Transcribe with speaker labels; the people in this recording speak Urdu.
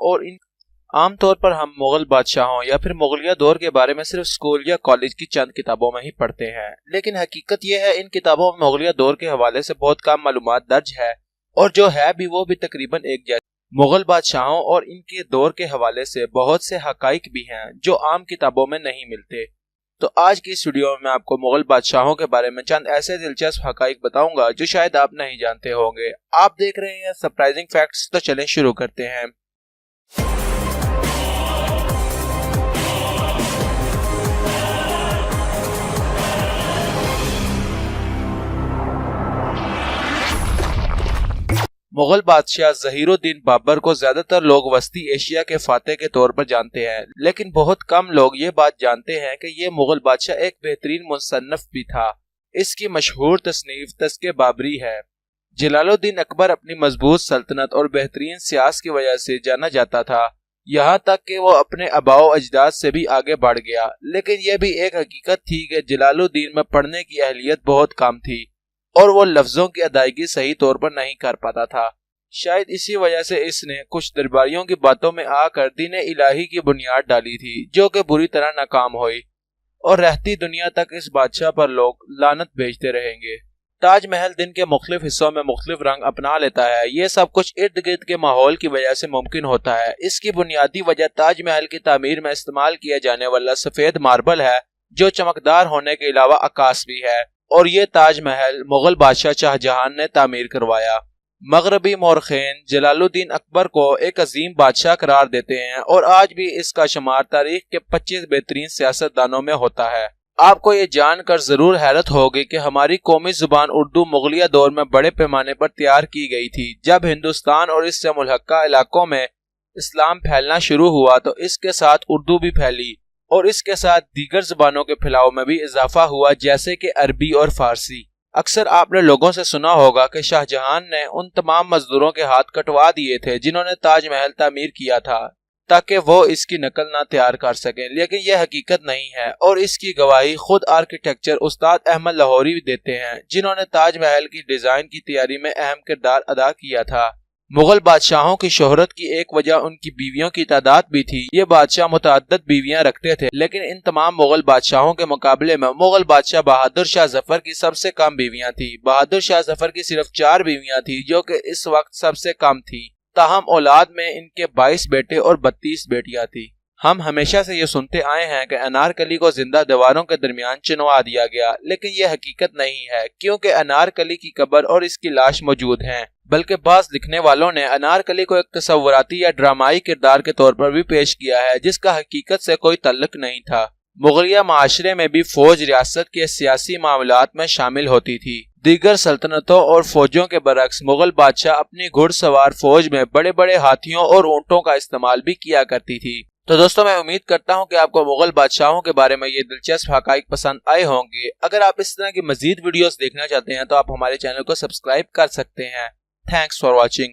Speaker 1: اور ان عام طور پر ہم مغل بادشاہوں یا پھر مغلیہ دور کے بارے میں صرف اسکول یا کالج کی چند کتابوں میں ہی پڑھتے ہیں، لیکن حقیقت یہ ہے ان کتابوں میں مغلیہ دور کے حوالے سے بہت کم معلومات درج ہے، اور جو ہے بھی وہ بھی تقریباً ایک جیسے۔ مغل بادشاہوں اور ان کے دور کے حوالے سے بہت سے حقائق بھی ہیں جو عام کتابوں میں نہیں ملتے۔ تو آج کی اس ویڈیو میں میں آپ کو مغل بادشاہوں کے بارے میں چند ایسے دلچسپ حقائق بتاؤں گا جو شاید آپ نہیں جانتے ہوں گے۔ آپ دیکھ رہے ہیں سرپرائزنگ فیکٹس، تو چلیں شروع کرتے ہیں۔ مغل بادشاہ ظہیر الدین بابر کو زیادہ تر لوگ وسطی ایشیا کے فاتح کے طور پر جانتے ہیں، لیکن بہت کم لوگ یہ بات جانتے ہیں کہ یہ مغل بادشاہ ایک بہترین مصنف بھی تھا۔ اس کی مشہور تصنیف تذکرہ بابری ہے۔ جلال الدین اکبر اپنی مضبوط سلطنت اور بہترین سیاست کی وجہ سے جانا جاتا تھا، یہاں تک کہ وہ اپنے آباء و اجداد سے بھی آگے بڑھ گیا، لیکن یہ بھی ایک حقیقت تھی کہ جلال الدین میں پڑھنے کی اہلیت بہت کم تھی اور وہ لفظوں کی ادائیگی صحیح طور پر نہیں کر پاتا تھا۔ شاید اسی وجہ سے اس نے کچھ درباریوں کی باتوں میں آ کر دین الہی کی بنیاد ڈالی تھی، جو کہ بری طرح ناکام ہوئی، اور رہتی دنیا تک اس بادشاہ پر لوگ لعنت بھیجتے رہیں گے۔ تاج محل دن کے مختلف حصوں میں مختلف رنگ اپنا لیتا ہے، یہ سب کچھ ارد گرد کے ماحول کی وجہ سے ممکن ہوتا ہے۔ اس کی بنیادی وجہ تاج محل کی تعمیر میں استعمال کیا جانے والا سفید ماربل ہے، جو چمکدار ہونے کے علاوہ عکاس بھی ہے، اور یہ تاج محل مغل بادشاہ شاہ جہان نے تعمیر کروایا۔ مغربی مورخین جلال الدین اکبر کو ایک عظیم بادشاہ قرار دیتے ہیں، اور آج بھی اس کا شمار تاریخ کے 25 بہترین سیاستدانوں میں ہوتا ہے۔ آپ کو یہ جان کر ضرور حیرت ہوگی کہ ہماری قومی زبان اردو مغلیہ دور میں بڑے پیمانے پر تیار کی گئی تھی۔ جب ہندوستان اور اس سے ملحقہ علاقوں میں اسلام پھیلنا شروع ہوا تو اس کے ساتھ اردو بھی پھیلی، اور اس کے ساتھ دیگر زبانوں کے پھیلاؤ میں بھی اضافہ ہوا، جیسے کہ عربی اور فارسی۔ اکثر آپ نے لوگوں سے سنا ہوگا کہ شاہ جہان نے ان تمام مزدوروں کے ہاتھ کٹوا دیے تھے جنہوں نے تاج محل تعمیر کیا تھا، تاکہ وہ اس کی نقل نہ تیار کر سکیں، لیکن یہ حقیقت نہیں ہے، اور اس کی گواہی خود آرکیٹیکچر استاد احمد لاہوری دیتے ہیں، جنہوں نے تاج محل کی ڈیزائن کی تیاری میں اہم کردار ادا کیا تھا۔ مغل بادشاہوں کی شہرت کی ایک وجہ ان کی بیویوں کی تعداد بھی تھی۔ یہ بادشاہ متعدد بیویاں رکھتے تھے، لیکن ان تمام مغل بادشاہوں کے مقابلے میں مغل بادشاہ بہادر شاہ ظفر کی سب سے کم بیویاں تھیں۔ بہادر شاہ ظفر کی صرف 4 بیویاں تھیں، جو کہ اس وقت سب سے کم تھی۔ تاہم اولاد میں ان کے 22 بیٹے اور 32 بیٹیاں تھیں۔ ہم ہمیشہ سے یہ سنتے آئے ہیں کہ انارکلی کو زندہ دیواروں کے درمیان چنوا دیا گیا، لیکن یہ حقیقت نہیں ہے، کیونکہ انارکلی کی قبر اور اس کی لاش موجود ہیں، بلکہ بعض لکھنے والوں نے انارکلی کو ایک تصوراتی یا ڈرامائی کردار کے طور پر بھی پیش کیا ہے، جس کا حقیقت سے کوئی تعلق نہیں تھا۔ مغلیہ معاشرے میں بھی فوج ریاست کے سیاسی معاملات میں شامل ہوتی تھی۔ دیگر سلطنتوں اور فوجوں کے برعکس مغل بادشاہ اپنی گھڑ سوار فوج میں بڑے بڑے ہاتھیوں اور اونٹوں کا استعمال بھی کیا کرتی تھی۔ تو دوستوں، میں امید کرتا ہوں کہ آپ کو مغل بادشاہوں کے بارے میں یہ دلچسپ حقائق پسند آئے ہوں گے۔ اگر آپ اس طرح کی مزید ویڈیوز دیکھنا چاہتے ہیں تو آپ ہمارے چینل کو سبسکرائب کر سکتے ہیں۔ Thanks for watching.